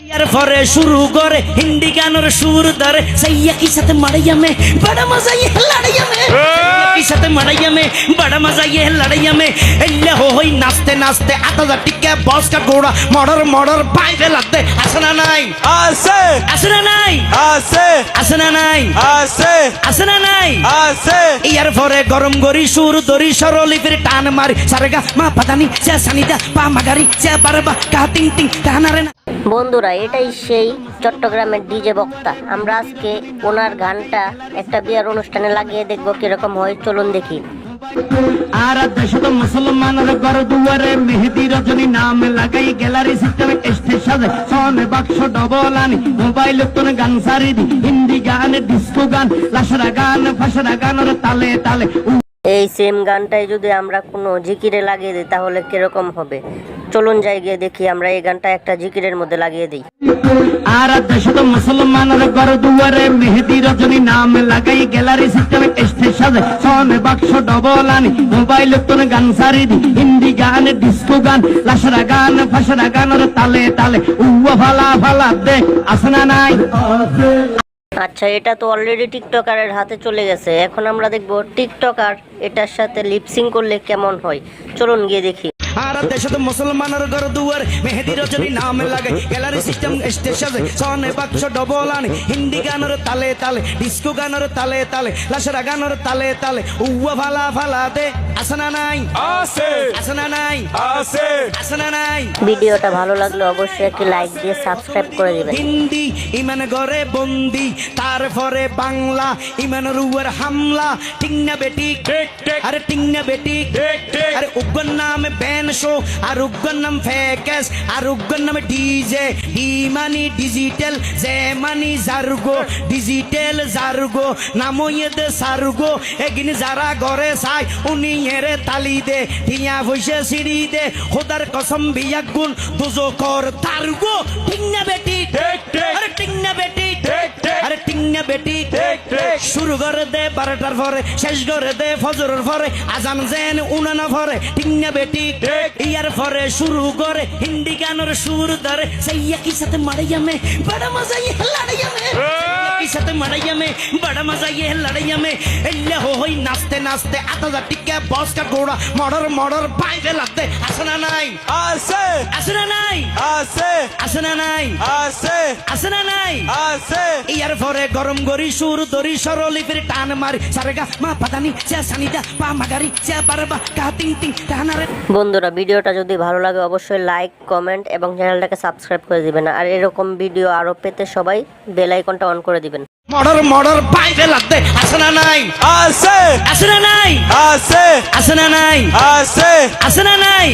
यार फरे शुरू करे हिंदी गानों सुर धरे सैया की साथ मड़ैया में बड़ा मजा ये लड़ैया में की साथ मड़ैया में बड़ा मजा ये लड़ैया में एल्ले होई नाचते नाचते आता जा टिक्के बॉस का घोड़ा मर्डर मर्डर पाइपे लगते असना नहीं आसे असना नहीं आसे असना नहीं आसे असना नहीं आसे यार फरे गरम गरी सुर दरी सरली फिर टान मारी सारेगा मा पता नहीं से सनीदा पा मगारी से बरबा का टिंग टिंग कहना रे বন্ধুরা এটাই সেই চট্টগ্রামের ডিজে বক্তা। আমরা আজকে ওনার গানটা একটা বিয়ার অনুষ্ঠানে লাগিয়ে দেখব কিরকম হয়, চলুন দেখি। আর দেশত মুসলমানের ঘর দুয়ারে মেহেদি রজনী নাম লাগাই গ্যালারি সিস্টেমে স্টেজ সাজে সোনে বাক্স ডবল আনি মোবাইল তোন গান সারি দি হিন্দি গান ডিস্কো গান লাশরা গান ফাশরা গানের তালে তালে। এই সেম গানটাই যদি আমরা কোনো জিকিরে লাগিয়ে দিই তাহলে কিরকম হবে, চলুন যাই গিয়ে দেখি। আমরা এই গানটা একটা জিকিরের মধ্যে লাগিয়ে দিই। আর দেশত মুসলমানের ঘর দুয়ারে মেহেদি রজনী নাম লাগাই গ্যালারি সিস্টেমে স্টেজ সাজে সোনে বাক্স ডবল আনি মোবাইল তোন গান সারি দি হিন্দি গান ডিস্কো গান লাশরা গান ফাশরা গানের তালে তালে উয়া ফালা ফালা দে আসনা নাই। আচ্ছা, এটা তো অলরেডি টিকটকারের হাতে চলে গেছে। এখন আমরা দেখব টিকটকার এটার সাথে লিপসিং করলে কেমন হয়, চলুন গিয়ে দেখি। আর দেশত মুসলমানের ঘর দুয়ার মেহেদি রজনী নাম লাগাই গ্যালারি সিস্টেম স্টেজ সাজে সোনে বাক্স ডবল আনি হিন্দি গানের তালে তালে ডিস্কো গানের তালে তালে লাশরা গানের তালে তালে উয়া ফালা ফালা দে আসনা নাই आसे আসনা নাই आसे আসনা নাই। ভিডিওটা ভালো লাগলে অবশ্যই একটি লাইক দিয়ে সাবস্ক্রাইব করে দিবেন। হিন্দি ইমান ঘরে বন্দি তারপরে বাংলা ইমানের উপর হামলা ঠিক না বেটি टिक टिक আরে ঠিক না বেটি टिक टिक আরে উগ্র নাম ব্যান শো আর উগ্র নাম ফেকেস আর উগ্র নাম ডিজে ডি মানি ডিজিটাল জে মানি জার্গো ডিজিটাল জার্গো নামো ইয়েদে সার্গো এগিন যারা ঘরে চাই উনি এরে তালি দে টিয়া বসে সিঁড়ি দে খোদার কসম বিয়াক গুণ দুজো কর তার্গো ঠিক না বেটি टिक टिक আরে ঠিক না বেটি टिक टिक আরে ঠিক না বেটি टिक टिक শুরু করে দে 12টার পরে শেষ করে দে ফজরের পরে আজান যেন উনানা পরে ঠিক না বেটি ইয়ার পরে শুরু করে হিন্দি গানের সুর ধরে সैया की साथ मड़ैया में बड़ा मजा ये लड़ैया में की साथ मड़ैया में बड़ा मजा ये लड़ैया में एल्ले होई नाचते नाचते आता जा टिक्के बॉस का घोड़ा मर्डर मर्डर पाइपे लगते असना नहीं आसे असना नहीं आसे असना नहीं आसे আসনা নাই आसे ইয়ার পরে গরম গরি সুর দরি সরলি ফির টান মারি সারেগা মা পাতানি সে সানিদা পা মাগারি সে বারবা কা টিং টিং টানা রে। বন্ধুরা ভিডিওটা যদি ভালো লাগে অবশ্যই লাইক কমেন্ট এবং চ্যানেলটাকে সাবস্ক্রাইব করে দিবেন। আর এরকম ভিডিও আরো পেতে সবাই বেল আইকনটা অন করে দিবেন। মর্ডার মর্ডার পাইপে লাগতে আসনা নাই आसे আসনা নাই आसे আসনা নাই आसे আসনা নাই।